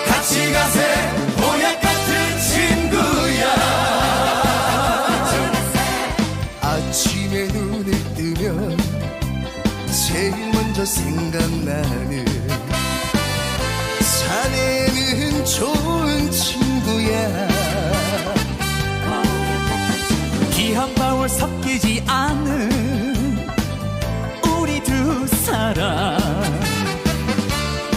같이 가세 보약 같은 친구야. 아침에 눈을 뜨면 제일 먼저 생각나는 자네는 좋은 친구야. 비 한 방울 섞이지 않은 우리 두 사람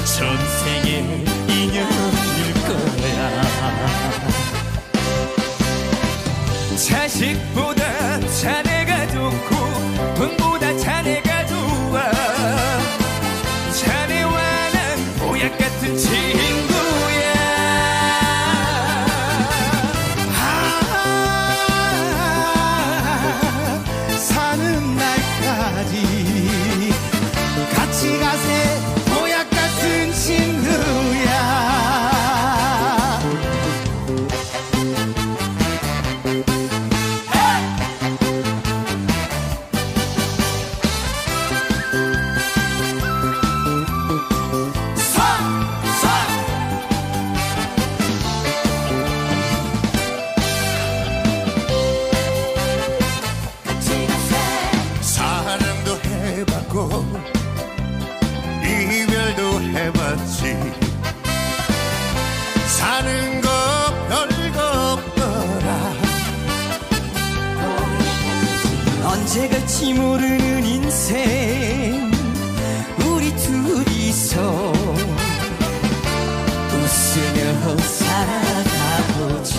전생의 인연일 거야. 자식보다 자네가 좋고 돈보다 자네가 좋아. 자네와 난 보약 같은 친구야. 사는 날까지 같이 가세 보약 같은 친구야. 사랑도 해봤고 이별도 해봤지. 사는 거 별거 없더라. 언제 갈지 모르는 인생 우리 둘이서 웃으며 살아가보자.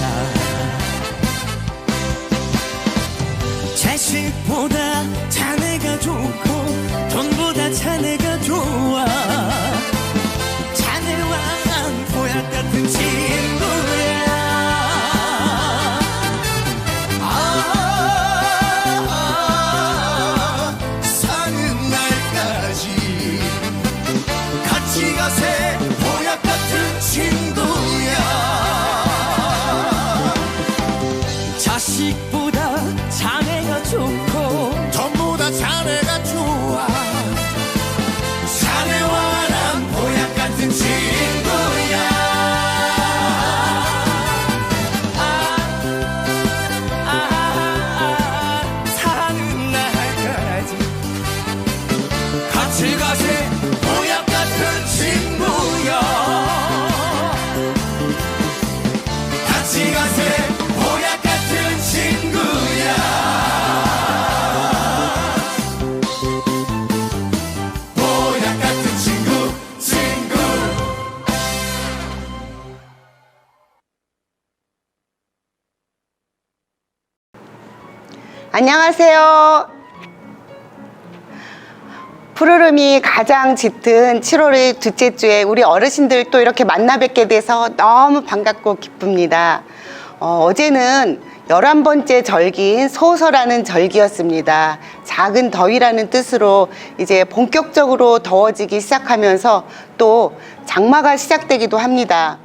자식보다 자네가 좋고 돈보다 자네가 좋아. 자네와 난 보약 같은 친구야. 사는 날까지 같이 가세 보약 같은 친구야. 자식보다 자네가 좋고 전보다 자네가 좋아. 자네와 난 보약 같은 친구야. 사는 날까지 같이 가세 보약 같은 친구야. 같이 가세 보약 같은 친구야. 보약 같은 친구. 안녕하세요. 푸르름이 가장 짙은 7월의 둘째 주에 우리 어르신들 또 이렇게 만나 뵙게 돼서 너무 반갑고 기쁩니다. 어제는 11번째 절기인 소서라는 절기였습니다. 작은 더위라는 뜻으로 이제 본격적으로 더워지기 시작하면서 또 장마가 시작되기도 합니다.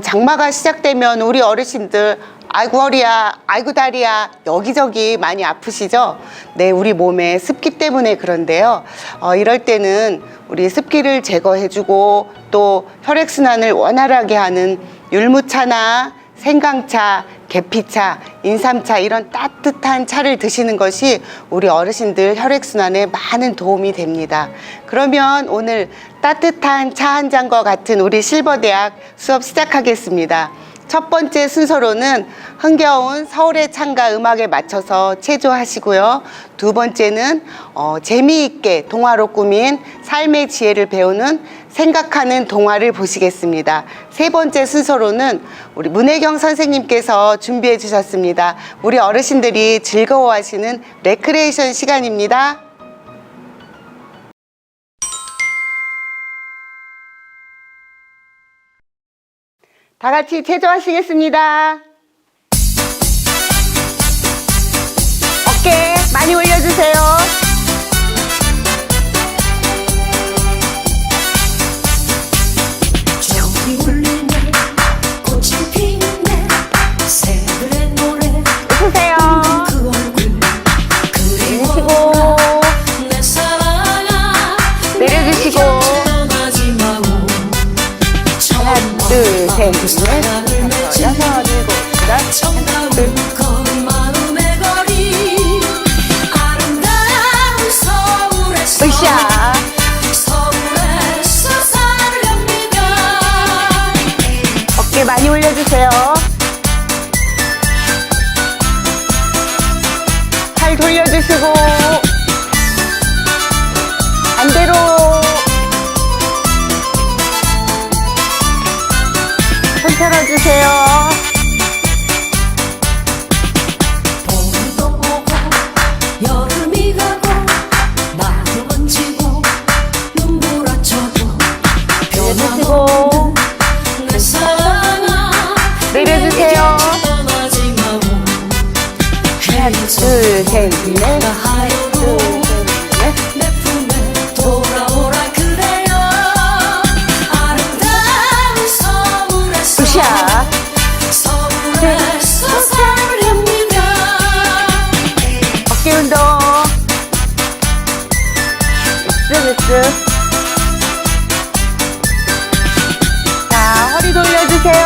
장마가 시작되면 우리 어르신들 아이고 허리야, 아이고 다리야, 여기저기 많이 아프시죠? 네, 우리 몸에 습기 때문에 그런데요. 이럴 때는 우리 습기를 제거해주고 또 혈액순환을 원활하게 하는 율무차나 생강차, 계피차, 인삼차 이런 따뜻한 차를 드시는 것이 우리 어르신들 혈액순환에 많은 도움이 됩니다. 그러면 오늘 따뜻한 차 한 잔과 같은 우리 실버대학 수업 시작하겠습니다. 첫 번째 순서로는 흥겨운 서울의 창가 음악에 맞춰서 체조하시고요. 두 번째는 재미있게 동화로 꾸민 삶의 지혜를 배우는 생각하는 동화를 보시겠습니다. 세 번째 순서로는 우리 문혜경 선생님께서 준비해 주셨습니다. 우리 어르신들이 즐거워하시는 레크레이션 시간입니다. 다 같이 체조하시겠습니다. 어깨 많이 올려주세요. 저기 울리는 꽃이 넷, 다섯, 여섯, 일곱, 여덟, 마음의 거리 아름다운 서울에서 으쌰. 서울에서 살렵니다. 어깨 많이 올려주세요. 팔 돌려주시고 반대로 손 털어주세요. 봄도 오고 여름이 가고 나도 번지고 눈부라쳐도 내려주시고 내 사랑아 내려주세요. 떠나지 마고 하나, 둘, 셋, 넷. 하여도 내 품에 돌아오라 그래요. 아름다운 서울에서 으쌰. 서울에서 살렵니다. 어깨 운동. 으쓱으쓱. 자, 허리 돌려주세요.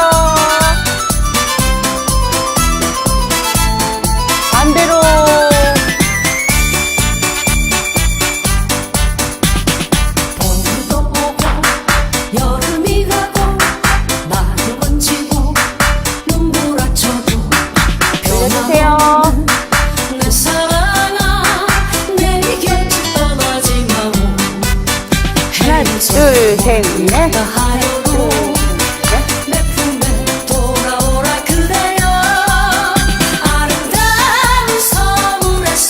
반대로. 봄도 오고 여름이 가고 나도 번지고 눈부라쳐도 돌려주세요. 내 사랑아 내 곁을 떠나지 마고 하나, 둘, 셋, 넷. 하여도 내 품에 돌아오라 그래요. 아름다운 서울에서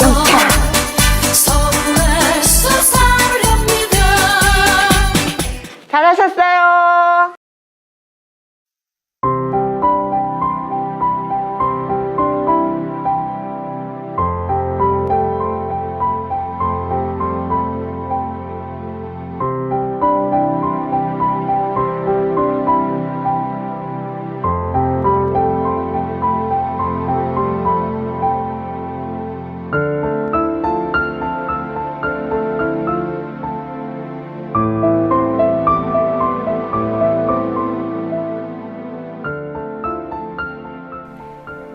서울에서 살렵니다. 잘하셨어요.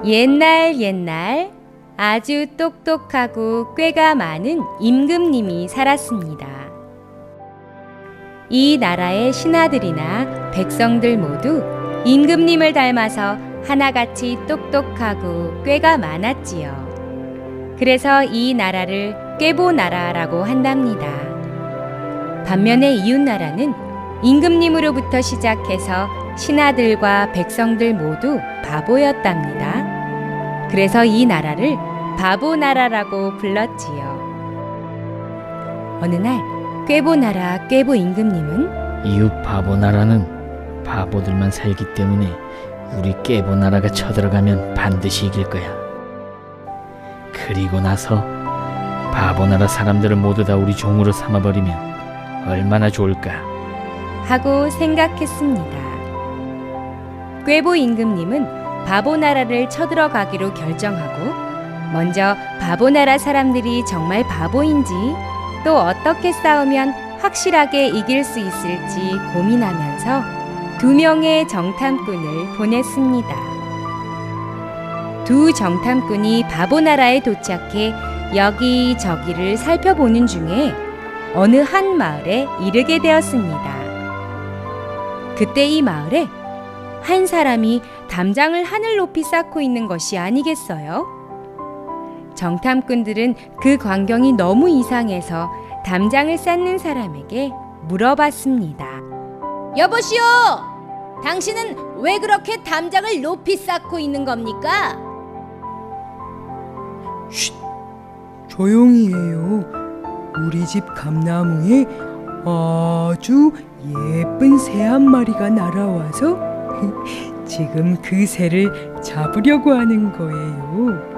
옛날 아주 똑똑하고 꾀가 많은 임금님이 살았습니다. 이 나라의 신하들이나 백성들 모두 임금님을 닮아서 하나같이 똑똑하고 꾀가 많았지요. 그래서 이 나라를 꾀보나라라고 한답니다. 반면에 이웃나라는 임금님으로부터 시작해서 신하들과 백성들 모두 바보였답니다. 그래서 이 나라를 바보나라라고 불렀지요. 어느 날 꾀보나라 꾀보 임금님은 이웃 바보나라는 바보들만 살기 때문에 우리 꾀보나라가 쳐들어가면 반드시 이길 거야. 그리고 나서 바보나라 사람들을 모두 다 우리 종으로 삼아버리면 얼마나 좋을까 하고 생각했습니다. 꾀보 임금님은 바보나라를 쳐들어가기로 결정하고 먼저 바보나라 사람들이 정말 바보인지 또 어떻게 싸우면 확실하게 이길 수 있을지 고민하면서 2명의 정탐꾼을 보냈습니다. 2 정탐꾼이 바보나라에 도착해 여기저기를 살펴보는 중에 어느 한 마을에 이르게 되었습니다. 그때 이 마을에 한 사람이 담장을 하늘 높이 쌓고 있는 것이 아니겠어요? 정탐꾼들은 그 광경이 너무 이상해서 담장을 쌓는 사람에게 물어봤습니다. 여보시오! 당신은 왜 그렇게 담장을 높이 쌓고 있는 겁니까? 쉿! 조용히 해요. 우리 집 감나무에 아주 예쁜 새 한 마리가 날아와서 지금 그 새를 잡으려고 하는 거예요.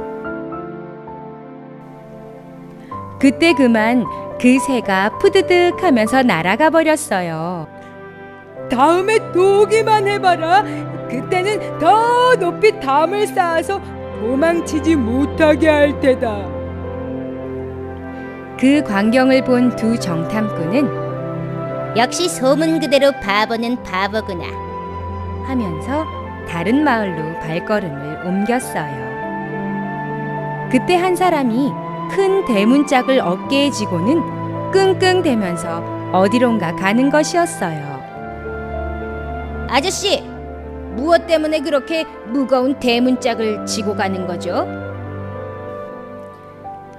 그때 그만 그 새가 푸드득 하면서 날아가 버렸어요. 다음에 또 오기만 해봐라. 그때는 더 높이 담을 쌓아서 도망치지 못하게 할 테다. 그 광경을 본 2 정탐꾼은 역시 소문 그대로 바보는 바보구나. 하면서 다른 마을로 발걸음을 옮겼어요. 그때 한 사람이 큰 대문짝을 어깨에 지고는 끙끙대면서 어디론가 가는 것이었어요. 아저씨, 무엇 때문에 그렇게 무거운 대문짝을 지고 가는 거죠?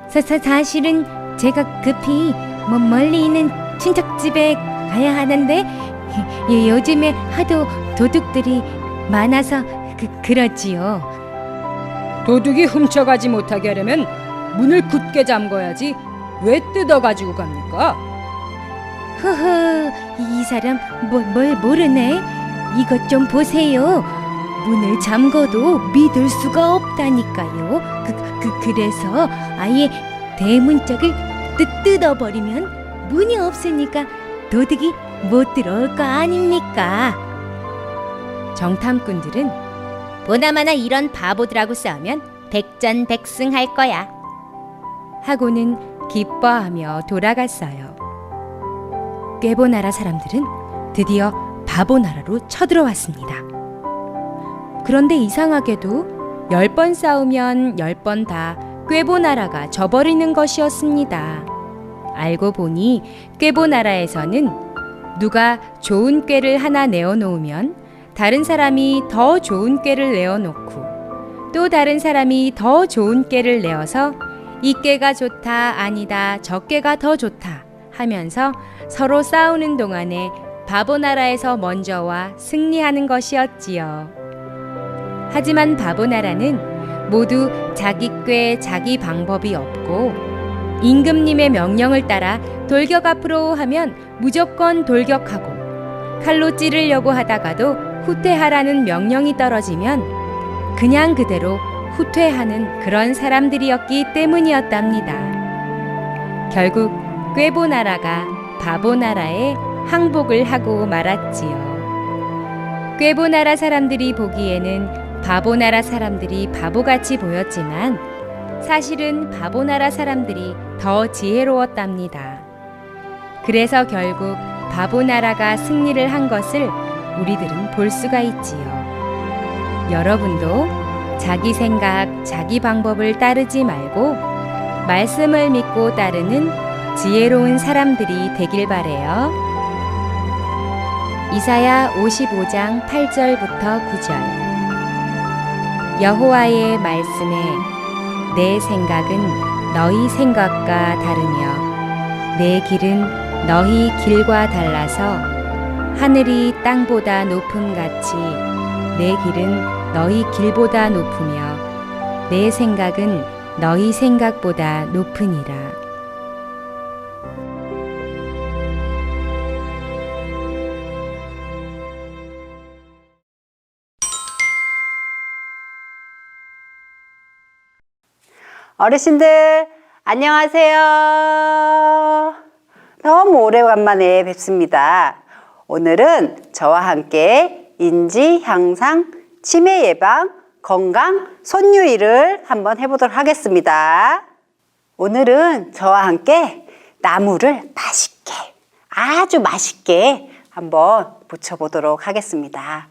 사실은 제가 급히 멀리 있는 친척집에 가야 하는데 요즘에 하도 도둑들이 많아서 그렇지요. 도둑이 훔쳐가지 못하게 하려면 문을 굳게 잠궈야지 왜 뜯어가지고 갑니까? 허허, 이 사람 뭘 모르네. 이것 좀 보세요. 문을 잠궈도 믿을 수가 없다니까요. 그래서 아예 대문짝을 뜯어버리면 문이 없으니까 도둑이 못 들어올 거 아닙니까? 정탐꾼들은 보나마나 이런 바보들하고 싸우면 백전백승할 거야. 하고는 기뻐하며 돌아갔어요. 꾀보나라 사람들은 드디어 바보나라로 쳐들어왔습니다. 그런데 이상하게도 10번 싸우면 10번 다 꾀보나라가 져버리는 것이었습니다. 알고 보니 꾀보나라에서는 누가 좋은 꾀를 하나 내어놓으면 다른 사람이 더 좋은 꾀를 내어놓고 또 다른 사람이 더 좋은 꾀를 내어서 이 꾀가 좋다, 아니다, 저 꾀가 더 좋다 하면서 서로 싸우는 동안에 바보나라에서 먼저 와 승리하는 것이었지요. 하지만 바보나라는 모두 자기 꾀, 자기 방법이 없고 임금님의 명령을 따라 돌격 앞으로 하면 무조건 돌격하고 칼로 찌르려고 하다가도 후퇴하라는 명령이 떨어지면 그냥 그대로 후퇴하는 그런 사람들이었기 때문이었답니다. 결국 꾀보나라가 바보나라에 항복을 하고 말았지요. 꾀보나라 사람들이 보기에는 바보나라 사람들이 바보같이 보였지만 사실은 바보나라 사람들이 더 지혜로웠답니다. 그래서 결국 바보나라가 승리를 한 것을 우리들은 볼 수가 있지요. 여러분도 자기 생각, 자기 방법을 따르지 말고 말씀을 믿고 따르는 지혜로운 사람들이 되길 바래요. 이사야 55장 8절부터 9절. 여호와의 말씀에 내 생각은 너희 생각과 다르며 내 길은 너희 길과 달라서 하늘이 땅보다 높음같이 내 길은 너희 길보다 높으며 내 생각은 너희 생각보다 높으니라. 어르신들 안녕하세요. 너무 오래간만에 뵙습니다. 오늘은 저와 함께 인지 향상, 치매 예방, 건강, 손유의를 한번 해보도록 하겠습니다. 오늘은 저와 함께 나물을 맛있게, 아주 맛있게 한번 무쳐보도록 하겠습니다.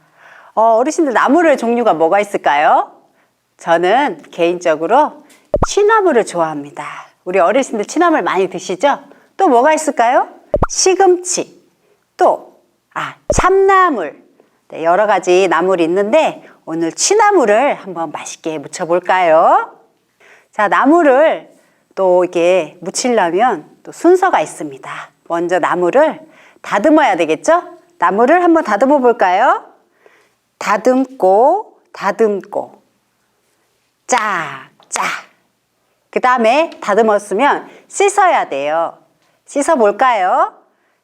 어르신들 나물의 종류가 뭐가 있을까요? 저는 개인적으로 취나물을 좋아합니다. 우리 어르신들 취나물 많이 드시죠? 또 뭐가 있을까요? 시금치, 또 참나물, 네, 여러 가지 나물이 있는데 오늘 취나물을 한번 맛있게 무쳐볼까요? 자, 나물을 또 이렇게 무치려면 또 순서가 있습니다. 먼저 나물을 다듬어야 되겠죠? 나물을 한번 다듬어 볼까요? 다듬고 짜. 그 다음에 다듬었으면 씻어야 돼요. 씻어 볼까요?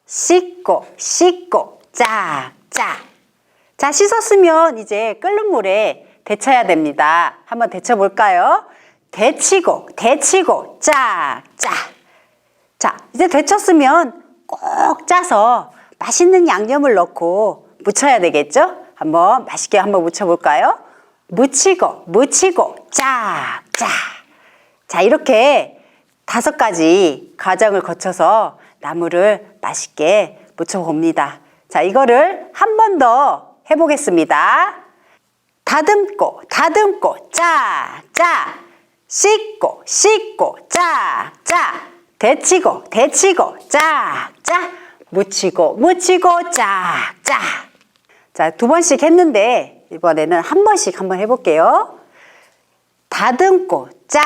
씻고 짜. 자, 씻었으면 이제 끓는 물에 데쳐야 됩니다. 한번 데쳐 볼까요? 데치고 짜. 자, 이제 데쳤으면 꼭 짜서 맛있는 양념을 넣고 무쳐야 되겠죠? 한번 맛있게 한번 무쳐 볼까요? 무치고 짜. 자, 이렇게 5가지 과정을 거쳐서 나물을 맛있게 무쳐봅니다. 자, 이거를 한 번 더 해보겠습니다. 다듬고 다듬고 짜 씻고 씻고 짜 데치고 데치고 짜 묻히고 묻히고 짜. 자, 2번씩 했는데 이번에는 한 번씩 한번 해볼게요. 다듬고 짜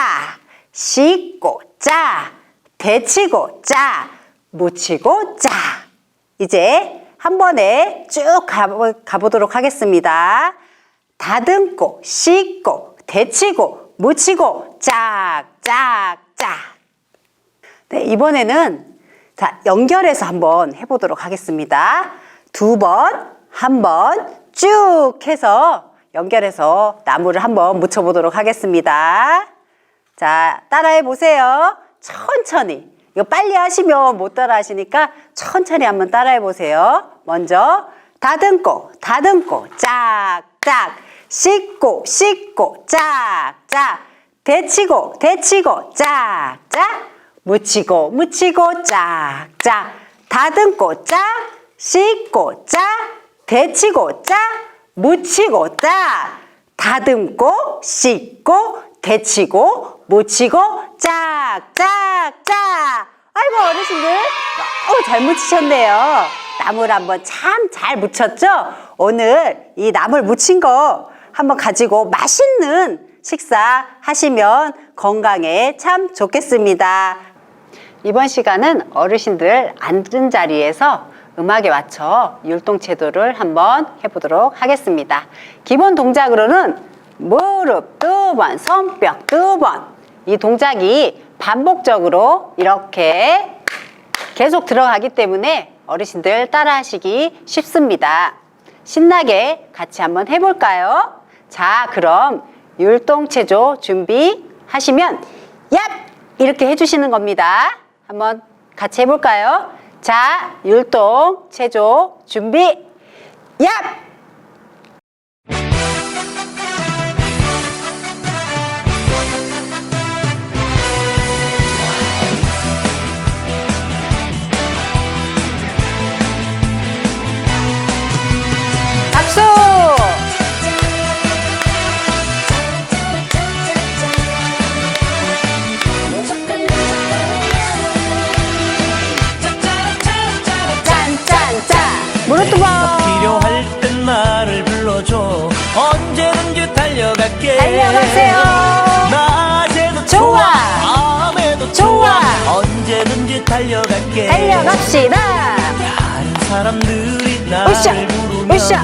씻고 짜 데치고 짜 묻히고 짜. 이제 한 번에 쭉 가보도록 하겠습니다. 다듬고 씻고 데치고 묻히고 짝. 네, 이번에는 자, 연결해서 한번 해보도록 하겠습니다. 2번, 한 번 쭉 해서 연결해서 나무를 한번 묻혀보도록 하겠습니다. 자, 따라해 보세요. 천천히. 이거 빨리 하시면 못 따라 하시니까 천천히 한번 따라해 보세요. 먼저 다듬고 다듬고 짝 씻고 씻고 짝 데치고 데치고 짝 묻히고 묻히고 짝 다듬고 짝 씻고 짝 데치고 짝 묻히고 짝 다듬고 씻고 데치고 묻히고 짝. 아이고 어르신들 잘 묻히셨네요. 나무를 한번 참 잘 묻혔죠? 오늘 이 나무를 묻힌 거 한번 가지고 맛있는 식사 하시면 건강에 참 좋겠습니다. 이번 시간은 어르신들 앉은 자리에서 음악에 맞춰 율동체조를 한번 해보도록 하겠습니다. 기본 동작으로는 무릎 2번, 손뼉 2번. 이 동작이 반복적으로 이렇게 계속 들어가기 때문에 어르신들 따라하시기 쉽습니다. 신나게 같이 한번 해볼까요? 자, 그럼 율동체조 준비하시면 얍! 이렇게 해주시는 겁니다. 한번 같이 해볼까요? 자, 율동체조 준비 얍! 박수! 무릎 두 번. 필요할 땐 나를 불러줘. 언제든지 달려갈게. 달려가세요. 낮에도 좋아. 밤에도 좋아. 언제든지 달려갈게. 달려갑시다. 다른 사람들이 나를 으쌰, 부르면 으쌰.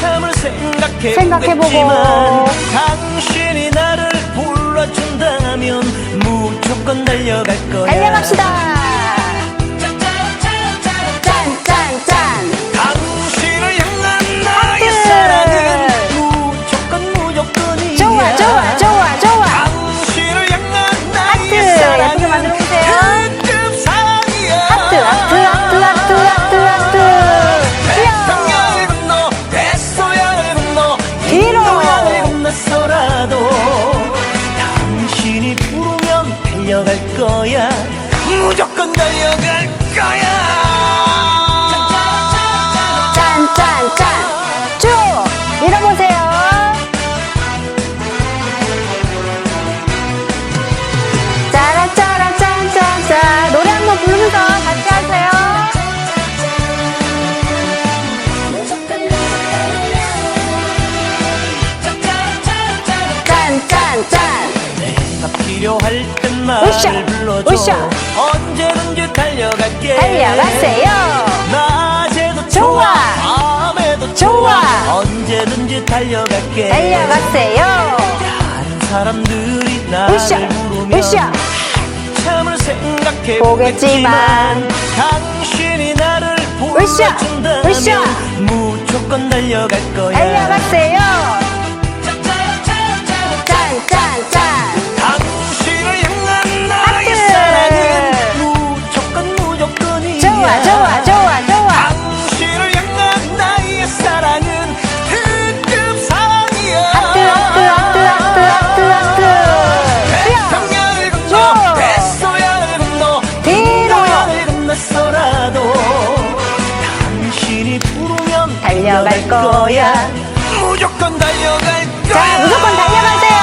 참을 생각해보고. 생각해보겠지만 당신이 나를 불러준다면 무조건 달려갈 거야. 달려갑시다. 당신을 향한 나의 사랑은 무조건이야. 좋아. 당신을 향한 나의 예쁘게 사랑은 만들어보세요. 특급 사랑이야. 하트. 태평양을 건너 대서양을 건너 뒤로. 인도양을 건너서라도 당신이 부르면 달려갈 거야. 무조건 달려갈 거야. 쭉 밀어보세요. 짜라짜라짠짠짠. 노래 한번 부르면서 같이 하세요. 짠짠짠. 내가 필요할 땐 나를 으쌰, 불러줘. 으쌰. 언제든지 달려갈게. 달려가세요. 낮에도 좋아. 밤에도 좋아. 언제든지 달려갈게. 달려가세요. 다른 사람들이 나를 부르면 으쌰. 참을 생각해 보겠지만 당신이 나를 으쌰, 불러준다면 으쌰. 무조건 달려갈 거야. 달려가세요. 짠짠짠. 당신을 향한 나의 사랑은 무조건이야. 좋아. 당신을 향한 나의 사랑은 특급 사랑이야. 하트. 태평양을 건너 대서양을 건너 뒤로. 인도양을 건너서라도 당신이 부르면 달려갈 거야. 무조건 달려갈 거야. 자, 무조건 달려가세요.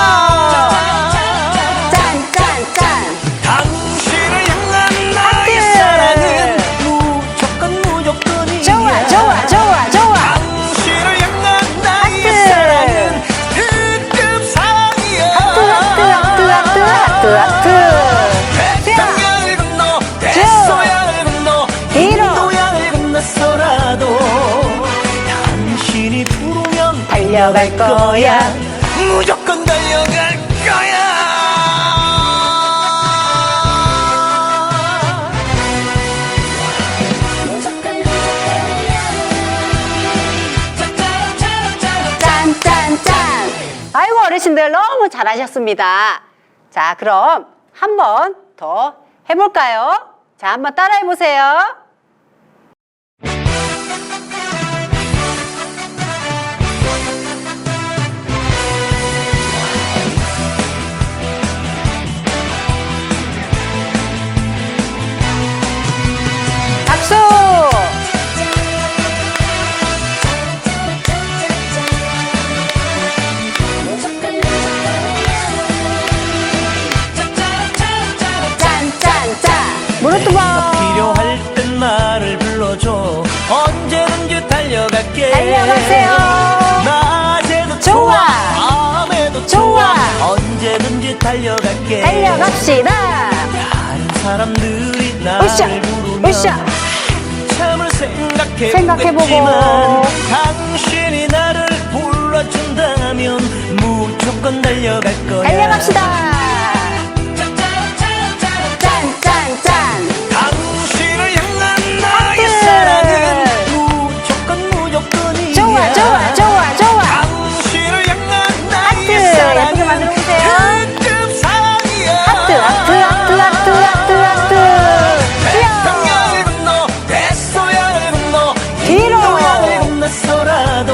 짠, 짠, 짠. 당신을 향한 나의 하트. 사랑은 무조건이야. 좋아, 좋아, 좋아, 좋아. 당신을 향한 나의 하트. 사랑은 특급 사랑이야. 하트, 하트, 하트, 하트, 하트, 하트. 태평양을 건너 대서양을 건너 뒤로. 인도양을 건너서라도 당신이 부르면 달려갈 거야. 무조건 달려갈 거야. 짠, 짠, 짠. 아이고, 어르신들 너무 잘하셨습니다. 자, 그럼 한 번 더 해볼까요? 자, 한번 따라해보세요. 박수! 짠, 짠, 짠. 무릎 봐. 필요할 땐 나를 불러줘. 언제든지 달려갈게. 달려가세요. 낮에도 좋아. 밤에도 좋아. 언제든지 달려갈게. 달려갑시다. 다른 사람들이 나를 으쌰, 부르면 으쌰. 참을 생각해보고. 생각해보겠지만 당신이 나를 불러준다면 무조건 달려갈 거야. 달려갑시다. 짠, 짠, 짠. 당신을 향한 나의 하트. 사랑은 무조건이야. 좋아, 좋아, 좋아, 좋아. 당신을 향한 나의 하트. 예쁘게 사랑은 만들어보세요. 특급 사랑이야. 하트, 하트, 하트, 하트, 하트, 하트. 태평양을 건너 대서양을 건너 뒤로. 인도양을 건너서라도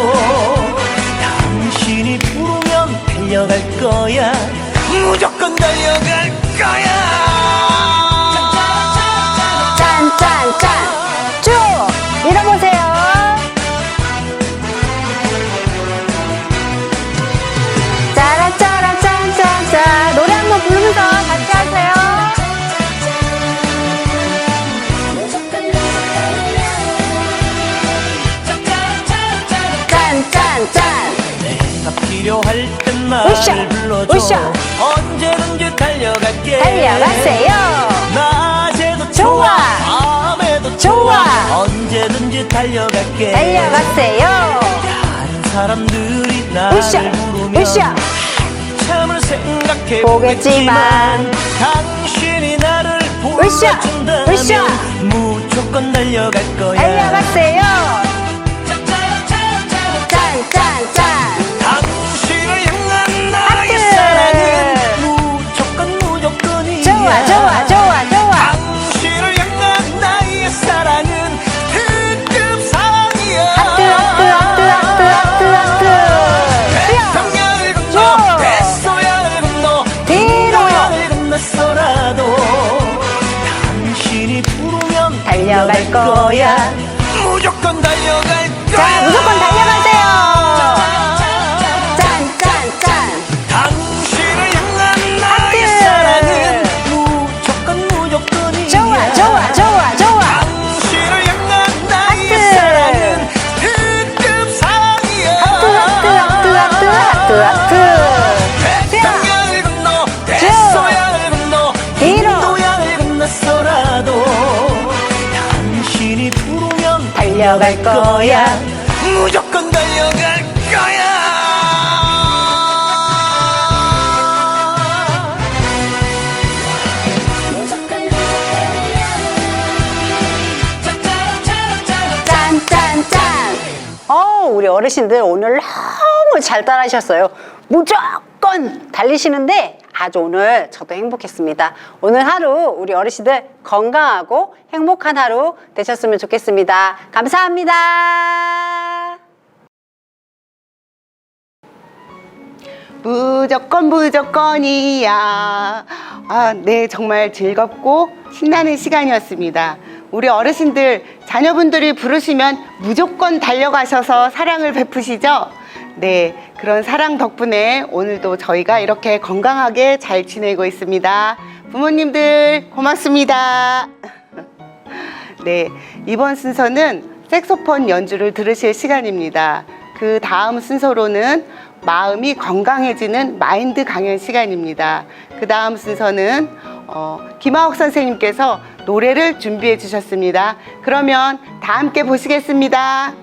당신이 부르면 달려갈 거야. 무조건 달려갈 거야. 짠, 짠, 짠. 쭉 밀어보세요. 짜라, 짜라, 짠, 짠, 짠. 노래 한번 부르면서 같이 하세요. 짠, 짠, 짠. 내가 필요할 땐 으쌰, 나를 불러줘. 으쌰. 언제든지 달려갈게. 달려가세요. 낮에도 좋아. 밤에도 좋아. 언제든지 달려갈게. 달려가세요. 다른 사람들이 나를 으쌰, 부르면 으쌰. 참을 생각해 보겠지만 당신이 나를 으쌰, 불러준다면 으쌰. 무조건 달려갈 거야. 달려가세요. 짠, 짠, 짠. 당신을 향한 나의 하트. 사랑은 무조건이야. 좋아, 좋아, 좋아, 좋아. 당신을 향한 나의 사랑은 특급 사랑이야. 하트, 하트, 하트, 하트, 하트, 하트. 태평양을 건너 쭉. 대서양을 건너 뒤로. 인도양을 건너서라도 당신이 부르면 달려갈 거야. 무조건 달려갈 거야. 자, 무조건 달려가세요. 짠, 짠, 짠. 당신을 향한 나의 하트. 사랑은 무조건이야. 좋아, 좋아, 좋아, 좋아. 당신을 향한 나의 하트. 사랑은 특급 사랑이야. 하트, 하트, 하트, 하트, 하트, 하트. 태평양을 건너 대서양을 건너 뒤로. 인도양을 건너서라도 당신이 부르면 달려갈 거야. 무조건 달려갈 거야. 짠, 짠, 짠. 우리 어르신들 오늘 너무 잘 따라하셨어요. 무조건 달리시는데 아주 오늘 저도 행복했습니다. 오늘 하루 우리 어르신들 건강하고 행복한 하루 되셨으면 좋겠습니다. 감사합니다. 무조건 무조건이야. 네, 정말 즐겁고 신나는 시간이었습니다. 우리 어르신들 자녀분들이 부르시면 무조건 달려가셔서 사랑을 베푸시죠? 네, 그런 사랑 덕분에 오늘도 저희가 이렇게 건강하게 잘 지내고 있습니다. 부모님들 고맙습니다. 네, 이번 순서는 색소폰 연주를 들으실 시간입니다. 그 다음 순서로는 마음이 건강해지는 마인드 강연 시간입니다. 그 다음 순서는 김하옥 선생님께서 노래를 준비해 주셨습니다. 그러면 다 함께 보시겠습니다.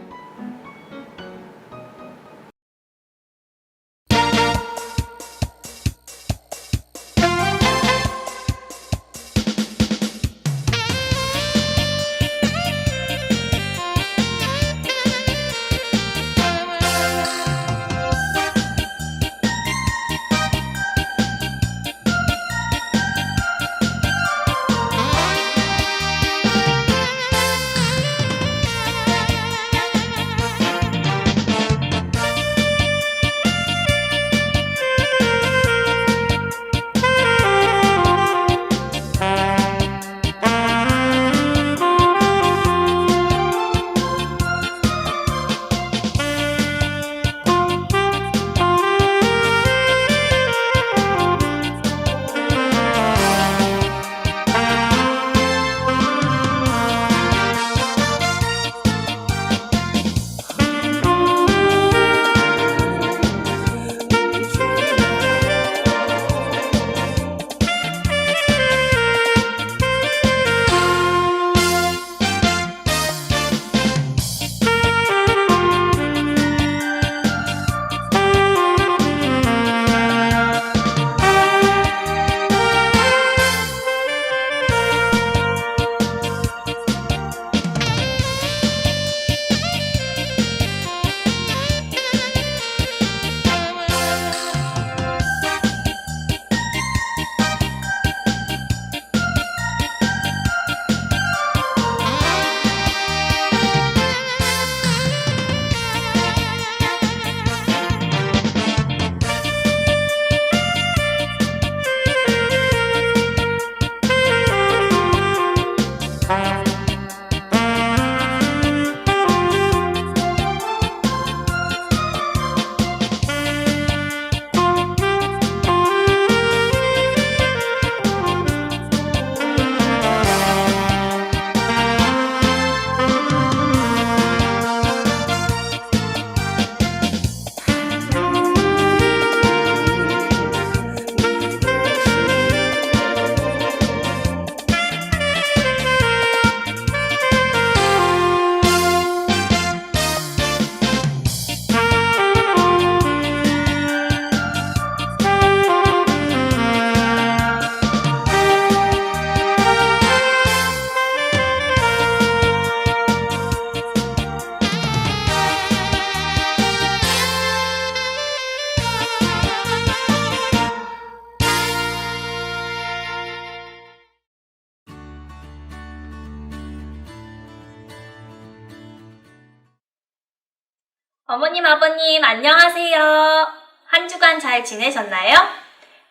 어머님, 아버님, 안녕하세요. 한 주간 잘 지내셨나요?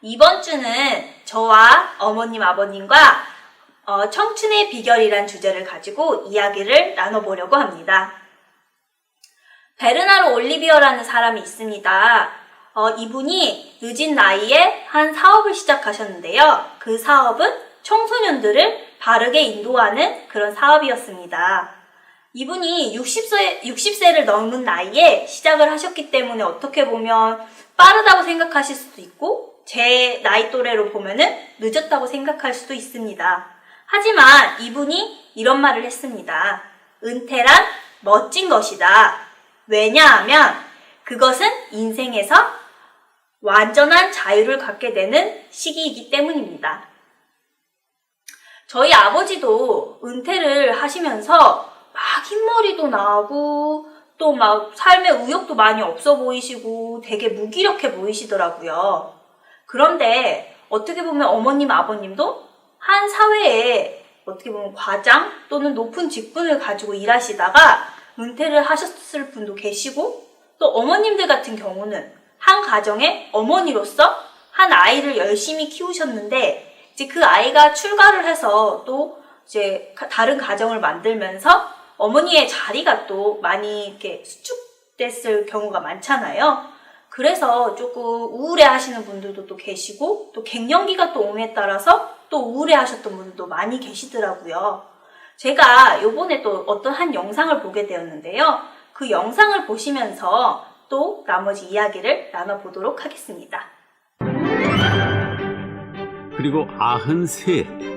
이번 주는 저와 어머님, 아버님과 청춘의 비결이란 주제를 가지고 이야기를 나눠보려고 합니다. 베르나르 올리비어라는 사람이 있습니다. 이분이 늦은 나이에 한 사업을 시작하셨는데요. 그 사업은 청소년들을 바르게 인도하는 그런 사업이었습니다. 이분이 60세를 넘은 나이에 시작을 하셨기 때문에 어떻게 보면 빠르다고 생각하실 수도 있고 제 나이 또래로 보면은 늦었다고 생각할 수도 있습니다. 하지만 이분이 이런 말을 했습니다. 은퇴란 멋진 것이다. 왜냐하면 그것은 인생에서 완전한 자유를 갖게 되는 시기이기 때문입니다. 저희 아버지도 은퇴를 하시면서 막 흰머리도 나고 또 막 삶의 의욕도 많이 없어 보이시고 되게 무기력해 보이시더라고요. 그런데 어떻게 보면 어머님, 아버님도 한 사회에 어떻게 보면 과장 또는 높은 직분을 가지고 일하시다가 은퇴를 하셨을 분도 계시고 또 어머님들 같은 경우는 한 가정의 어머니로서 한 아이를 열심히 키우셨는데 이제 그 아이가 출가를 해서 또 이제 다른 가정을 만들면서 어머니의 자리가 또 많이 이렇게 수축됐을 경우가 많잖아요. 그래서 조금 우울해 하시는 분들도 또 계시고, 또 갱년기가 또 옴에 따라서 또 우울해 하셨던 분들도 많이 계시더라고요. 제가 요번에 또 어떤 한 영상을 보게 되었는데요. 그 영상을 보시면서 또 나머지 이야기를 나눠보도록 하겠습니다. 그리고 93.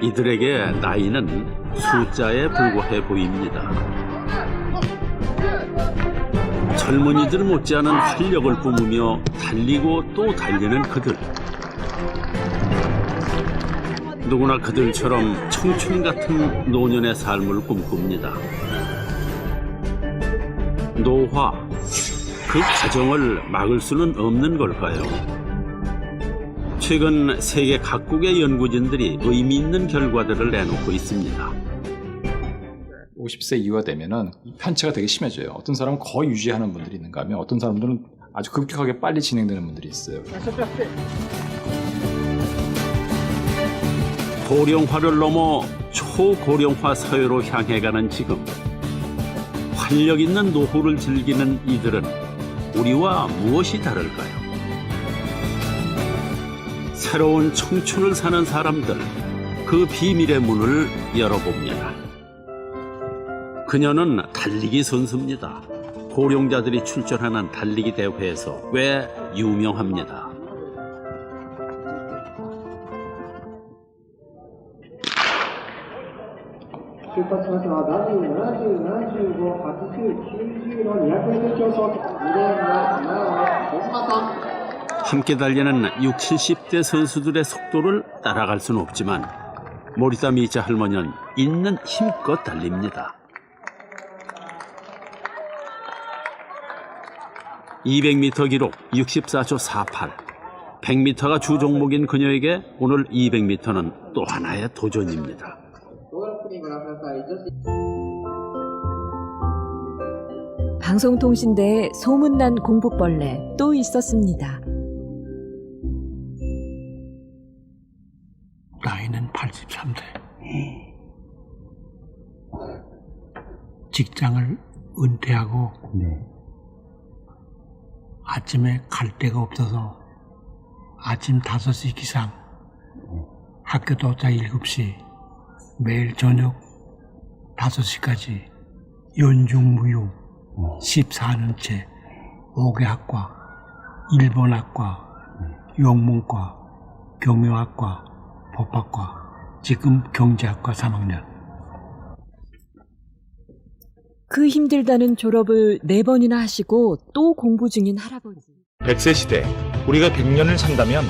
이들에게 나이는 숫자에 불과해 보입니다. 젊은이들 못지않은 활력을 뿜으며 달리고 또 달리는 그들. 누구나 그들처럼 청춘 같은 노년의 삶을 꿈꿉니다. 노화, 그 과정을 막을 수는 없는 걸까요? 최근 세계 각국의 연구진들이 의미 있는 결과들을 내놓고 있습니다. 50세 이후가 되면은 편차가 되게 심해져요. 어떤 사람은 거의 유지하는 분들이 있는가 하면 어떤 사람들은 아주 급격하게 빨리 진행되는 분들이 있어요. 고령화를 넘어 초고령화 사회로 향해 가는 지금, 활력 있는 노후를 즐기는 이들은 우리와 무엇이 다를까요? 새로운 청춘을 사는 사람들, 그 비밀의 문을 열어봅니다. 그녀는 달리기 선수입니다. 고령자들이 출전하는 달리기 대회에서 꽤 유명합니다. 함께 달리는 60, 70대 선수들의 속도를 따라갈 수는 없지만 모리타 미자 할머니는 있는 힘껏 달립니다. 200m 기록 64초 48. 100m가 주 종목인 그녀에게 오늘 200m는 또 하나의 도전입니다. 방송통신대에 소문난 공부벌레 또 있었습니다. 나이는 83세. 직장을 은퇴하고 아침에 갈 데가 없어서 아침 5시 기상, 학교 도착 7시, 매일 저녁 5시까지 연중무휴 14년째 5개학과, 일본학과, 영문과, 경영학과, 법학과, 지금 경제학과 3학년. 그 힘들다는 졸업을 4번이나 하시고 또 공부 중인 할아버지. 100세 시대, 우리가 100년을 산다면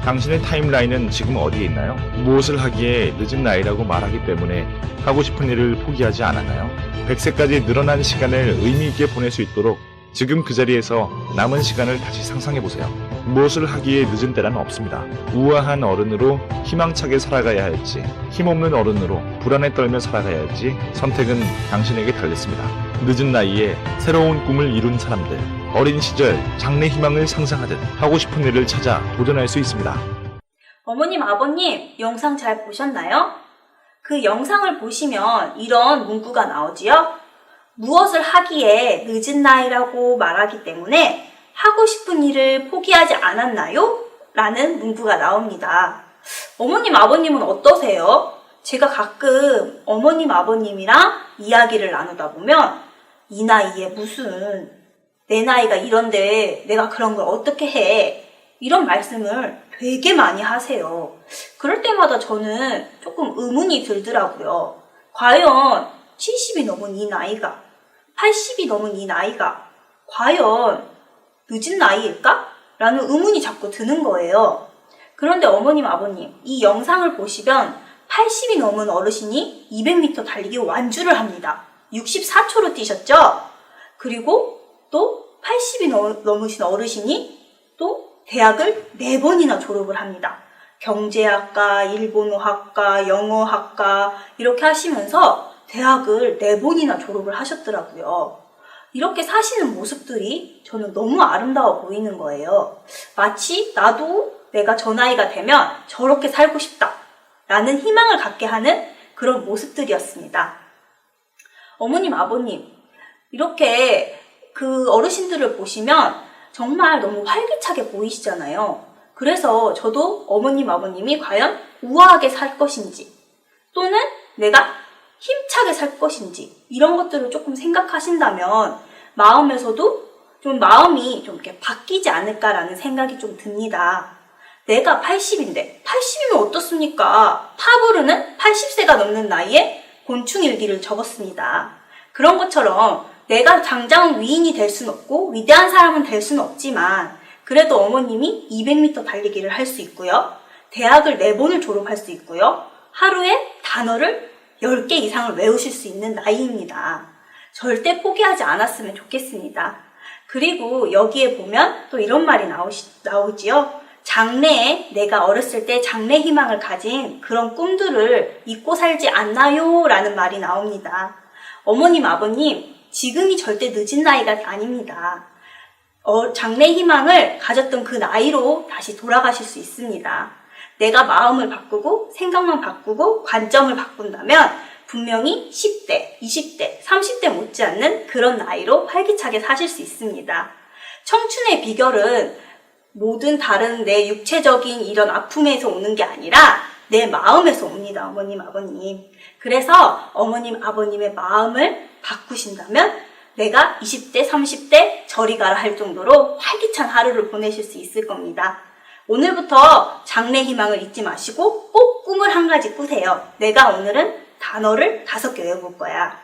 당신의 타임라인은 지금 어디에 있나요? 무엇을 하기에 늦은 나이라고 말하기 때문에 하고 싶은 일을 포기하지 않았나요? 100세까지 늘어난 시간을 의미 있게 보낼 수 있도록 지금 그 자리에서 남은 시간을 다시 상상해보세요. 무엇을 하기에 늦은 때란 없습니다. 우아한 어른으로 희망차게 살아가야 할지, 힘없는 어른으로 불안에 떨며 살아가야 할지 선택은 당신에게 달렸습니다. 늦은 나이에 새로운 꿈을 이룬 사람들, 어린 시절 장래 희망을 상상하듯 하고 싶은 일을 찾아 도전할 수 있습니다. 어머님, 아버님, 영상 잘 보셨나요? 그 영상을 보시면 이런 문구가 나오지요. 무엇을 하기에 늦은 나이라고 말하기 때문에 하고 싶은 일을 포기하지 않았나요? 라는 문구가 나옵니다. 어머님, 아버님은 어떠세요? 제가 가끔 어머님, 아버님이랑 이야기를 나누다 보면 이 나이에 무슨, 내 나이가 이런데 내가 그런 걸 어떻게 해? 이런 말씀을 되게 많이 하세요. 그럴 때마다 저는 조금 의문이 들더라고요. 과연 70이 넘은 이 나이가, 80이 넘은 이 나이가 과연 늦은 나이일까? 라는 의문이 자꾸 드는 거예요. 그런데 어머님, 아버님, 이 영상을 보시면 80이 넘은 어르신이 200m 달리기 완주를 합니다. 64초로 뛰셨죠? 그리고 또 80이 넘으신 어르신이 또 대학을 4번이나 졸업을 합니다. 경제학과, 일본어학과, 영어학과 이렇게 하시면서 대학을 4번이나 졸업을 하셨더라고요. 이렇게 사시는 모습들이 저는 너무 아름다워 보이는 거예요. 마치 나도 내가 저 나이가 되면 저렇게 살고 싶다 라는 희망을 갖게 하는 그런 모습들이었습니다. 어머님, 아버님, 이렇게 그 어르신들을 보시면 정말 너무 활기차게 보이시잖아요. 그래서 저도 어머님, 아버님이 과연 우아하게 살 것인지 또는 내가 힘차게 살 것인지 이런 것들을 조금 생각하신다면 마음에서도 좀 마음이 좀 이렇게 바뀌지 않을까라는 생각이 좀 듭니다. 내가 80인데 80이면 어떻습니까? 파브르는 80세가 넘는 나이에 곤충일기를 적었습니다. 그런 것처럼 내가 당장 위인이 될 수는 없고 위대한 사람은 될 수는 없지만 그래도 어머님이 200m 달리기를 할 수 있고요. 대학을 4번을 졸업할 수 있고요. 하루에 단어를 10개 이상을 외우실 수 있는 나이입니다. 절대 포기하지 않았으면 좋겠습니다. 그리고 여기에 보면 또 이런 말이 나오지요. 장래에 내가 어렸을 때 장래 희망을 가진 그런 꿈들을 잊고 살지 않나요? 라는 말이 나옵니다. 어머님, 아버님, 지금이 절대 늦은 나이가 아닙니다. 장래 희망을 가졌던 그 나이로 다시 돌아가실 수 있습니다. 내가 마음을 바꾸고 생각만 바꾸고 관점을 바꾼다면 분명히 10대, 20대, 30대 못지않는 그런 나이로 활기차게 사실 수 있습니다. 청춘의 비결은 모든 다른 내 육체적인 이런 아픔에서 오는 게 아니라 내 마음에서 옵니다. 어머님, 아버님. 그래서 어머님, 아버님의 마음을 바꾸신다면 내가 20대, 30대 저리 가라 할 정도로 활기찬 하루를 보내실 수 있을 겁니다. 오늘부터 장래 희망을 잊지 마시고 꼭 꿈을 한 가지 꾸세요. 내가 오늘은 단어를 5개 외워볼 거야.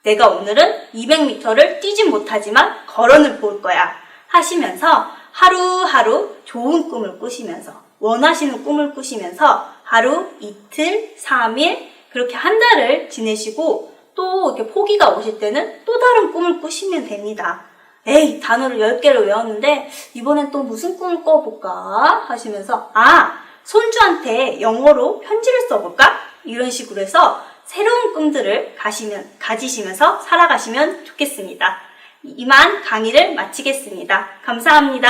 내가 오늘은 200m를 뛰진 못하지만 걸어는 볼 거야. 하시면서 하루하루 좋은 꿈을 꾸시면서 원하시는 꿈을 꾸시면서 하루, 이틀, 3일 그렇게 한 달을 지내시고 또 이렇게 포기가 오실 때는 또 다른 꿈을 꾸시면 됩니다. 에이, 단어를 10개를 외웠는데 이번엔 또 무슨 꿈을 꿔볼까 하시면서 손주한테 영어로 편지를 써볼까? 이런 식으로 해서 새로운 꿈들을 가지시면서 살아가시면 좋겠습니다. 이만 강의를 마치겠습니다. 감사합니다.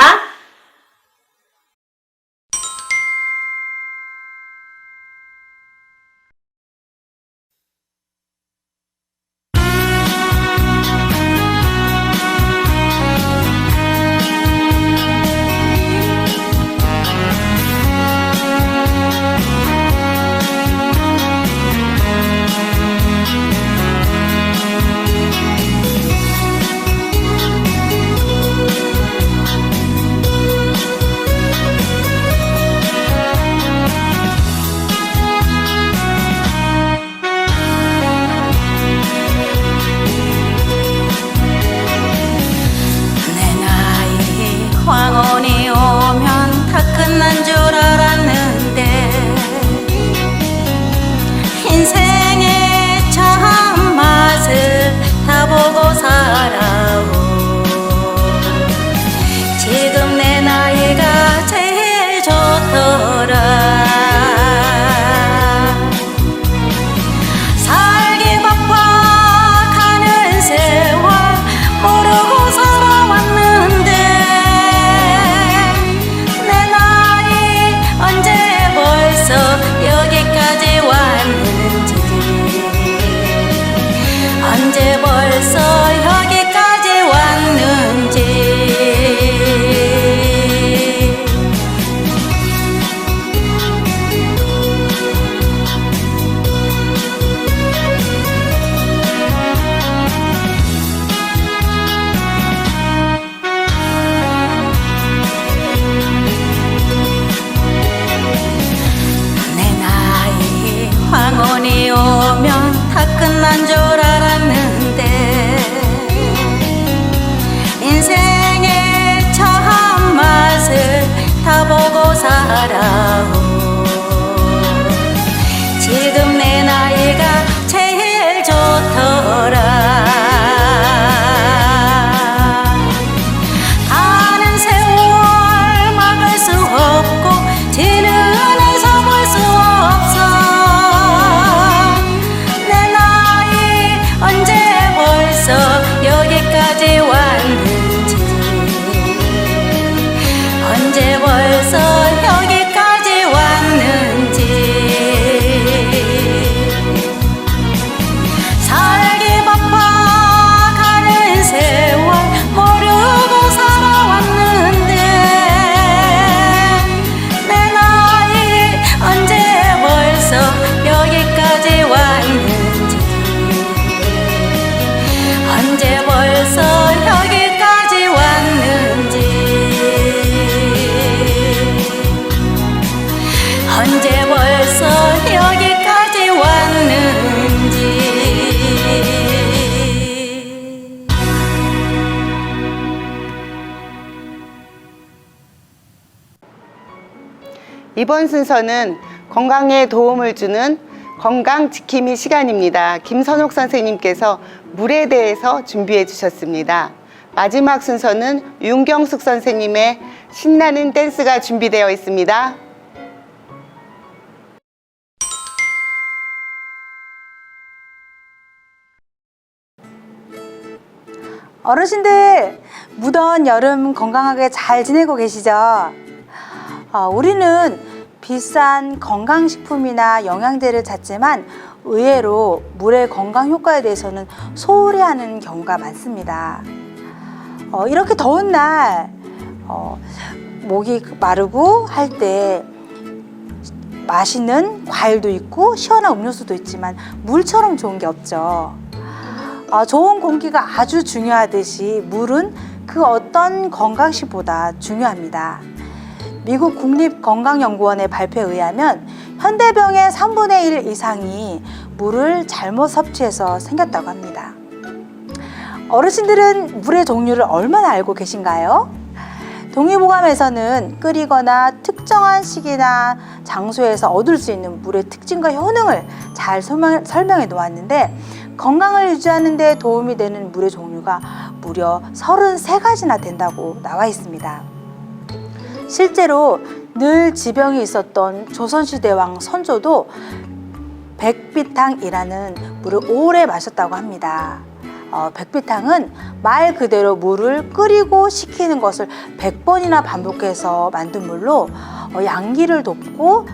이번 순서는 건강에 도움을 주는 건강 지킴이 시간입니다. 김선옥 선생님께서 물에 대해서 준비해 주셨습니다. 마지막 순서는 윤경숙 선생님의 신나는 댄스가 준비되어 있습니다. 어르신들, 무더운 여름 건강하게 잘 지내고 계시죠? 우리는 비싼 건강식품이나 영양제를 찾지만 의외로 물의 건강 효과에 대해서는 소홀히 하는 경우가 많습니다. 이렇게 더운 날 목이 마르고 할 때 맛있는 과일도 있고 시원한 음료수도 있지만 물처럼 좋은 게 없죠. 좋은 공기가 아주 중요하듯이 물은 그 어떤 건강식보다 중요합니다. 미국 국립건강연구원의 발표에 의하면 현대병의 3분의 1 이상이 물을 잘못 섭취해서 생겼다고 합니다. 어르신들은 물의 종류를 얼마나 알고 계신가요? 동의보감에서는 끓이거나 특정한 시기나 장소에서 얻을 수 있는 물의 특징과 효능을 잘 설명해 놓았는데, 건강을 유지하는 데 도움이 되는 물의 종류가 무려 33가지나 된다고 나와 있습니다. 실제로 늘 지병이 있었던 조선시대 왕 선조도 백비탕이라는 물을 오래 마셨다고 합니다. 백비탕은 말 그대로 물을 끓이고 식히는 것을 100번이나 반복해서 만든 물로 양기를 돕고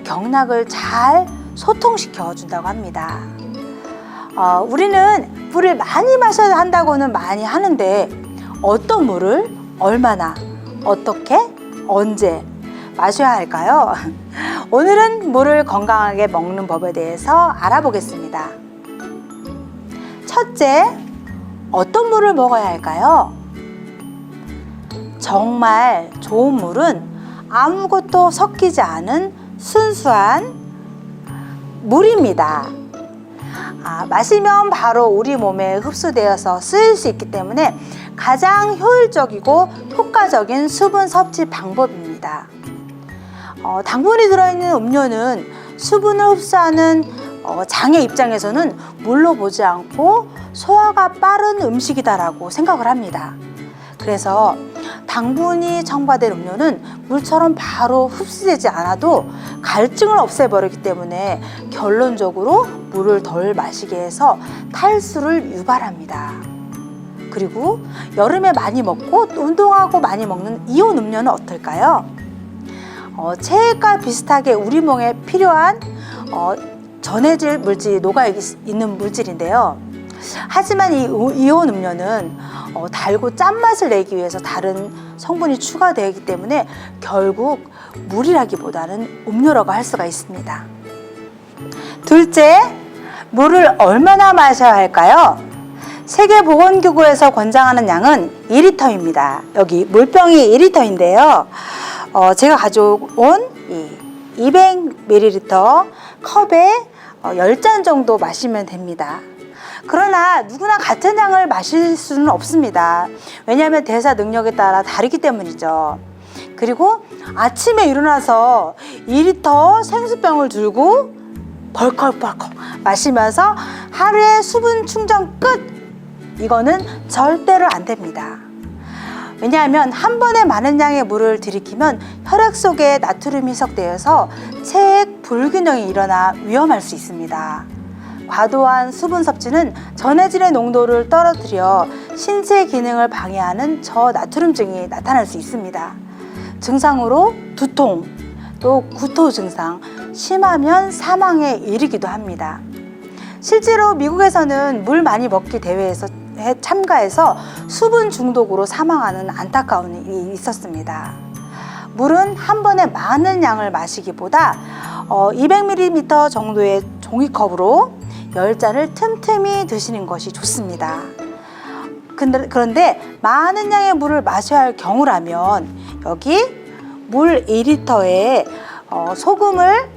경락을 잘 소통시켜 준다고 합니다. 우리는 물을 많이 마셔야 한다고는 많이 하는데, 어떤 물을 얼마나, 어떻게, 언제 마셔야 할까요? 오늘은 물을 건강하게 먹는 법에 대해서 알아보겠습니다. 첫째, 어떤 물을 먹어야 할까요? 정말 좋은 물은 아무것도 섞이지 않은 순수한 물입니다. 마시면 바로 우리 몸에 흡수되어서 쓰일 수 있기 때문에 가장 효율적이고 효과적인 수분 섭취 방법입니다. 당분이 들어있는 음료는 수분을 흡수하는 장의 입장에서는 물로 보지 않고 소화가 빠른 음식이다라고 생각을 합니다. 그래서 당분이 첨가된 음료는 물처럼 바로 흡수되지 않아도 갈증을 없애버리기 때문에 결론적으로 물을 덜 마시게 해서 탈수를 유발합니다. 그리고 여름에 많이 먹고 운동하고 많이 먹는 이온 음료는 어떨까요? 체액과 비슷하게 우리 몸에 필요한 전해질 물질이 녹아있는 물질인데요. 하지만 이 이온 음료는 달고 짠맛을 내기 위해서 다른 성분이 추가되기 때문에 결국 물이라기보다는 음료라고 할 수가 있습니다. 둘째, 물을 얼마나 마셔야 할까요? 세계보건기구에서 권장하는 양은 2리터입니다. 여기 물병이 2리터인데요. 제가 가져온 이 200ml 컵에 10잔 정도 마시면 됩니다. 그러나 누구나 같은 양을 마실 수는 없습니다. 왜냐하면 대사 능력에 따라 다르기 때문이죠. 그리고 아침에 일어나서 2리터 생수병을 들고 벌컥벌컥 마시면서 하루에 수분 충전 끝! 이거는 절대로 안 됩니다. 왜냐하면 한 번에 많은 양의 물을 들이키면 혈액 속에 나트륨이 희석되어서 체액 불균형이 일어나 위험할 수 있습니다. 과도한 수분 섭취는 전해질의 농도를 떨어뜨려 신체 기능을 방해하는 저나트륨증이 나타날 수 있습니다. 증상으로 두통, 또 구토 증상, 심하면 사망에 이르기도 합니다. 실제로 미국에서는 물 많이 먹기 대회에서 참가해서 수분 중독으로 사망하는 안타까운 일이 있었습니다. 물은 한 번에 많은 양을 마시기보다 200ml 정도의 종이컵으로 10잔을 틈틈이 드시는 것이 좋습니다. 그런데 많은 양의 물을 마셔야 할 경우라면 여기 물 2리터에 소금을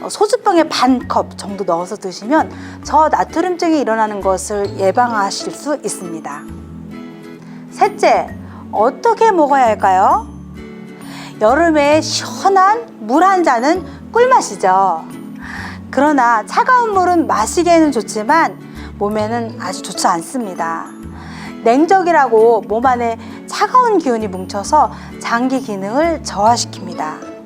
소주병에 반 컵 정도 넣어서 드시면 저나트륨증이 일어나는 것을 예방하실 수 있습니다. 셋째, 어떻게 먹어야 할까요? 여름에 시원한 물 한 잔은 꿀맛이죠. 그러나 차가운 물은 마시기에는 좋지만 몸에는 아주 좋지 않습니다. 냉적이라고 몸 안에 차가운 기운이 뭉쳐서 장기 기능을 저하시킵니다.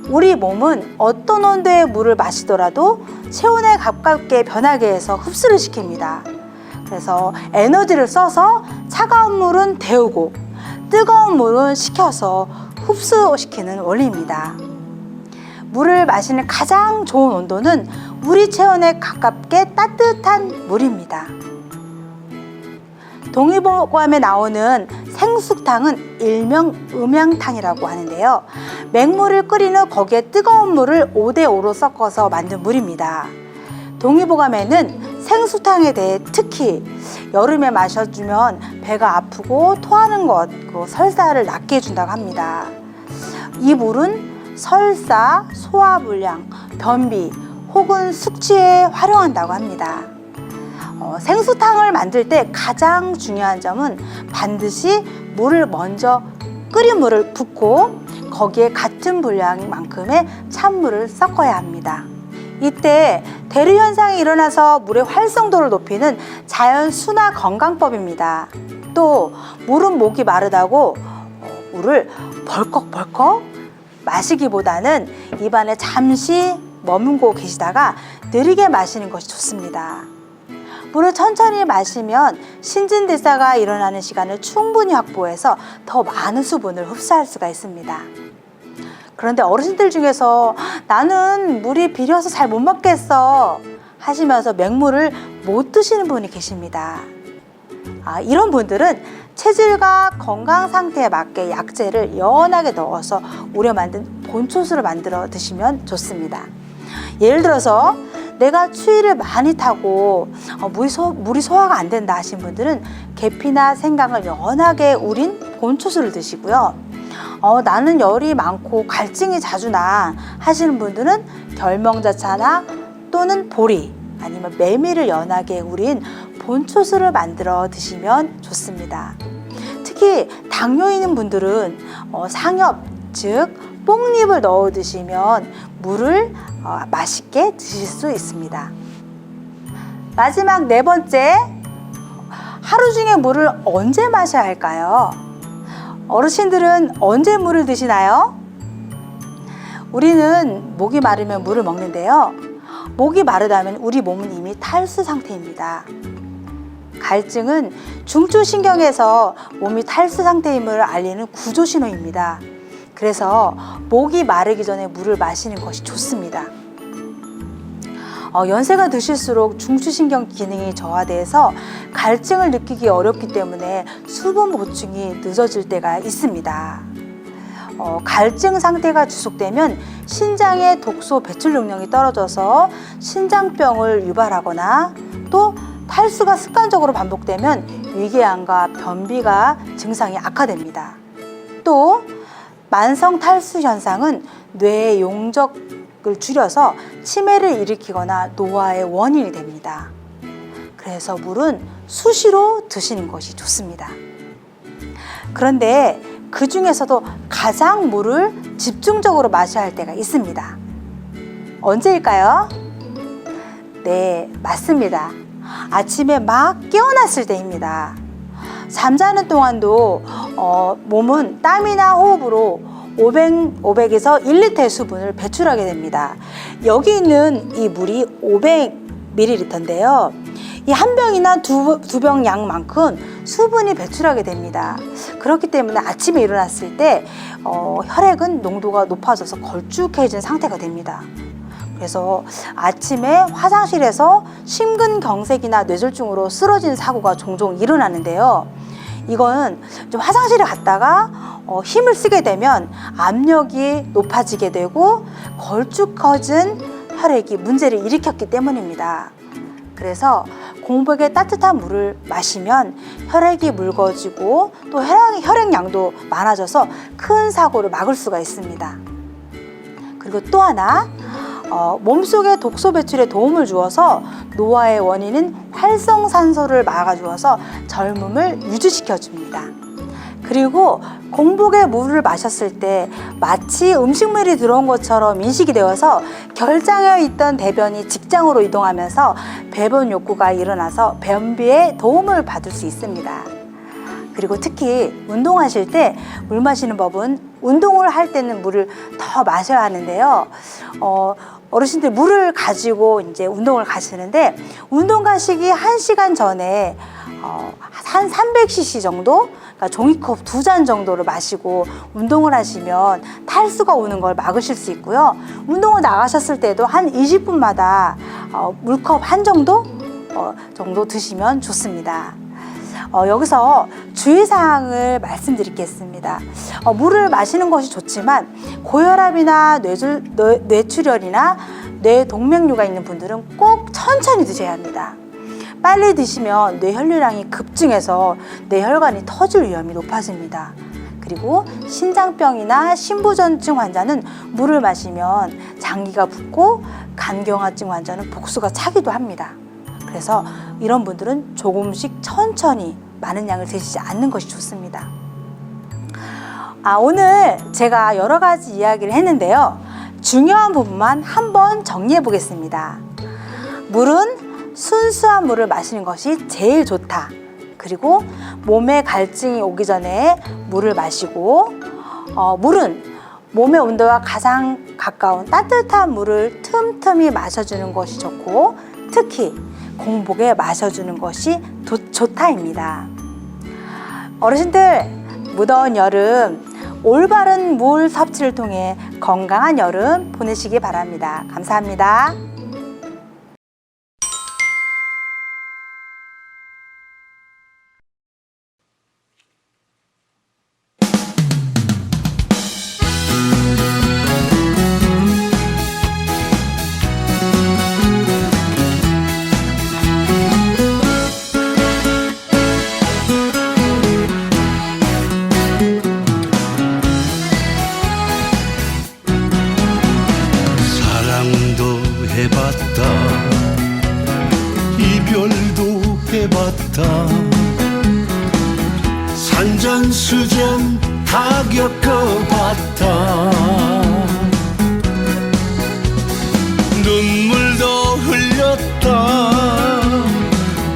우리 몸은 어떤 온도의 물을 마시더라도 체온에 가깝게 변하게 해서 흡수를 시킵니다. 그래서 에너지를 써서 차가운 물은 데우고 뜨거운 물은 식혀서 흡수시키는 원리입니다. 물을 마시는 가장 좋은 온도는 우리 체온에 가깝게 따뜻한 물입니다. 동의보감에 나오는 생수탕은 일명 음양탕이라고 하는데요. 맹물을 끓인 후 거기에 뜨거운 물을 5대5로 섞어서 만든 물입니다. 동의보감에는 생수탕에 대해 특히 여름에 마셔주면 배가 아프고 토하는 것, 그리고 설사를 낫게 해준다고 합니다. 이 물은 설사, 소화불량, 변비 혹은 숙취에 활용한다고 합니다. 생수탕을 만들 때 가장 중요한 점은 반드시 물을 먼저 끓인 물을 붓고 거기에 같은 분량만큼의 찬물을 섞어야 합니다. 이때 대류 현상이 일어나서 물의 활성도를 높이는 자연 순화 건강법입니다. 또 물은 목이 마르다고 물을 벌컥벌컥 마시기보다는 입안에 잠시 머물고 계시다가 느리게 마시는 것이 좋습니다. 물을 천천히 마시면 신진대사가 일어나는 시간을 충분히 확보해서 더 많은 수분을 흡수할 수가 있습니다. 그런데 어르신들 중에서 나는 물이 비려서 잘 못 먹겠어 하시면서 맹물을 못 드시는 분이 계십니다. 이런 분들은 체질과 건강 상태에 맞게 약재를 연하게 넣어서 우려 만든 본초수를 만들어 드시면 좋습니다. 예를 들어서 내가 추위를 많이 타고 물이 소화가 안 된다 하신 분들은 계피나 생강을 연하게 우린 본초수를 드시고요. 나는 열이 많고 갈증이 자주 나 하시는 분들은 결명자차나 또는 보리 아니면 메밀을 연하게 우린 본초수를 만들어 드시면 좋습니다. 특히 당뇨 있는 분들은 상엽 즉 뽕잎을 넣어 드시면 물을 맛있게 드실 수 있습니다. 마지막 네 번째, 하루 중에 물을 언제 마셔야 할까요? 어르신들은 언제 물을 드시나요? 우리는 목이 마르면 물을 먹는데요. 목이 마르다면 우리 몸은 이미 탈수 상태입니다. 갈증은 중추신경에서 몸이 탈수 상태임을 알리는 구조신호입니다. 그래서 목이 마르기 전에 물을 마시는 것이 좋습니다. 연세가 드실수록 중추신경 기능이 저하돼서 갈증을 느끼기 어렵기 때문에 수분 보충이 늦어질 때가 있습니다. 갈증 상태가 지속되면 신장의 독소 배출 능력이 떨어져서 신장병을 유발하거나 또 탈수가 습관적으로 반복되면 위궤양과 변비가 증상이 악화됩니다. 또 만성 탈수 현상은 뇌의 용적을 줄여서 치매를 일으키거나 노화의 원인이 됩니다. 그래서 물은 수시로 드시는 것이 좋습니다. 그런데 그 중에서도 가장 물을 집중적으로 마셔야 할 때가 있습니다. 언제일까요? 네, 맞습니다. 아침에 막 깨어났을 때입니다. 잠자는 동안도 몸은 땀이나 호흡으로 500에서 1리터의 수분을 배출하게 됩니다. 여기 있는 이 물이 500ml인데요. 이 한 병이나 두 병 양만큼 수분이 배출하게 됩니다. 그렇기 때문에 아침에 일어났을 때 혈액은 농도가 높아져서 걸쭉해진 상태가 됩니다. 그래서 아침에 화장실에서 심근경색이나 뇌졸중으로 쓰러진 사고가 종종 일어나는데요. 이건 좀 화장실에 갔다가 힘을 쓰게 되면 압력이 높아지게 되고 걸쭉해진 혈액이 문제를 일으켰기 때문입니다. 그래서 공복에 따뜻한 물을 마시면 혈액이 묽어지고 또 혈액량도 많아져서 큰 사고를 막을 수가 있습니다. 그리고 또 하나 몸속의 독소 배출에 도움을 주어서 노화의 원인인 활성산소를 막아주어서 젊음을 유지시켜 줍니다. 그리고 공복에 물을 마셨을 때 마치 음식물이 들어온 것처럼 인식이 되어서 결장해 있던 대변이 직장으로 이동하면서 배변 욕구가 일어나서 변비에 도움을 받을 수 있습니다. 그리고 특히 운동하실 때 물 마시는 법은 운동을 할 때는 물을 더 마셔야 하는데요. 어르신들 물을 가지고 이제 운동을 가시는데 운동 가시기 1시간 전에 한 300cc 정도, 그러니까 종이컵 2잔 정도를 마시고 운동을 하시면 탈수가 오는 걸 막으실 수 있고요. 운동을 나가셨을 때도 한 20분마다 물컵 한 정도 드시면 좋습니다. 여기서 주의사항을 말씀드리겠습니다. 물을 마시는 것이 좋지만 고혈압이나 뇌출혈이나 뇌동맥류가 있는 분들은 꼭 천천히 드셔야 합니다. 빨리 드시면 뇌혈류량이 급증해서 뇌혈관이 터질 위험이 높아집니다. 그리고 신장병이나 신부전증 환자는 물을 마시면 장기가 붓고 간경화증 환자는 복수가 차기도 합니다. 그래서 이런 분들은 조금씩 천천히 많은 양을 드시지 않는 것이 좋습니다. 오늘 제가 여러 가지 이야기를 했는데요. 중요한 부분만 한번 정리해 보겠습니다. 물은 순수한 물을 마시는 것이 제일 좋다. 그리고 몸에 갈증이 오기 전에 물을 마시고 물은 몸의 온도와 가장 가까운 따뜻한 물을 틈틈이 마셔주는 것이 좋고 특히 공복에 마셔주는 것이 좋다입니다. 어르신들, 무더운 여름 올바른 물 섭취를 통해 건강한 여름 보내시기 바랍니다. 감사합니다. 이별도 해봤다. 산전수전 다 겪어봤다. 눈물도 흘렸다.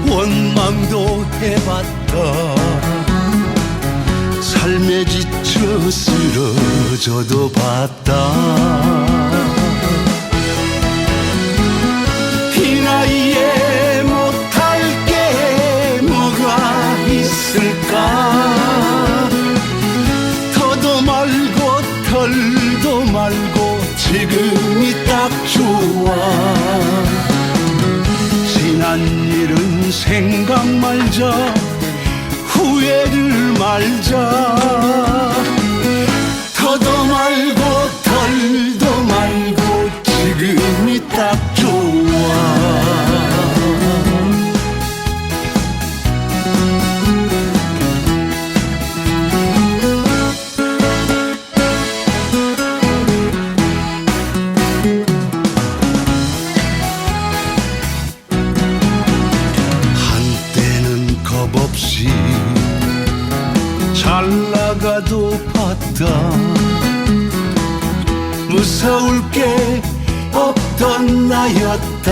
원망도 해봤다. 삶에 지쳐 쓰러져도 봤다. 이 나이에 못할 게 뭐가 있을까. 더도 말고 덜도 말고 지금이 딱 좋아. 지난 일은 생각 말자. 후회를 말자. 더도 말고 덜도 말고 지금이 딱 좋아. 한때는 겁없이 잘 나가도 봤다. 무서울 게 없던 나였다.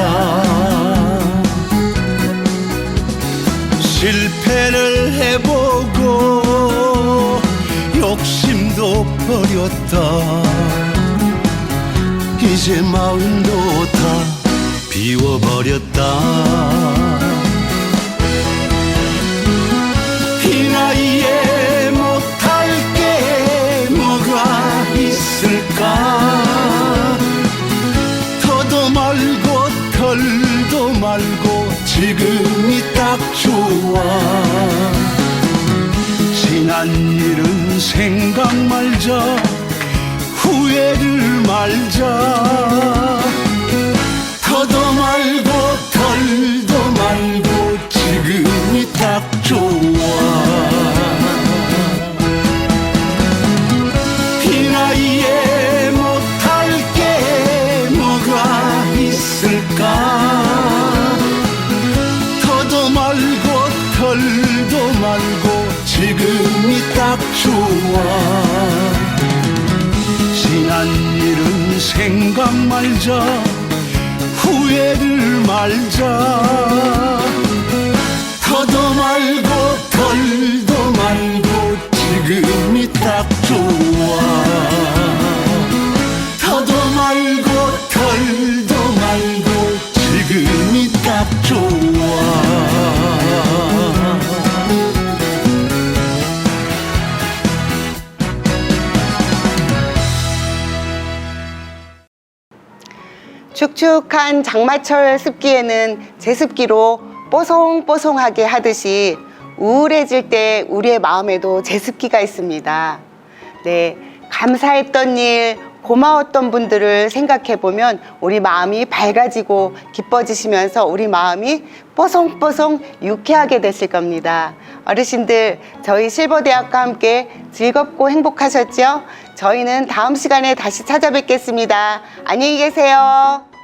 실패를 해보고 욕심도 버렸다. 이제 마음도 다 비워버렸다. 이 나이에 못할 게 뭐가 있을까. 더도 말고 덜도 말고 지금이 딱 좋아. 지난 일은 생각 말자. 후회를 말자. 더도 말고 덜도 말고 지금이 딱 좋아. 이 나이에 못할 게 뭐가 있을까. 더도 말고 덜도 말고 지금이 딱 생각 말자 후회를 말자 더도 말고 덜도 말고 지금이 딱 좋아 더도 말고 덜도 말고 지금이 딱 좋아 축축한 장마철 습기에는 제습기로 뽀송뽀송하게 하듯이 우울해질 때 우리의 마음에도 제습기가 있습니다. 네, 감사했던 일, 고마웠던 분들을 생각해 보면 우리 마음이 밝아지고 기뻐지시면서 우리 마음이 뽀송뽀송 유쾌하게 됐을 겁니다. 어르신들, 저희 실버대학과 함께 즐겁고 행복하셨죠? 저희는 다음 시간에 다시 찾아뵙겠습니다. 안녕히 계세요.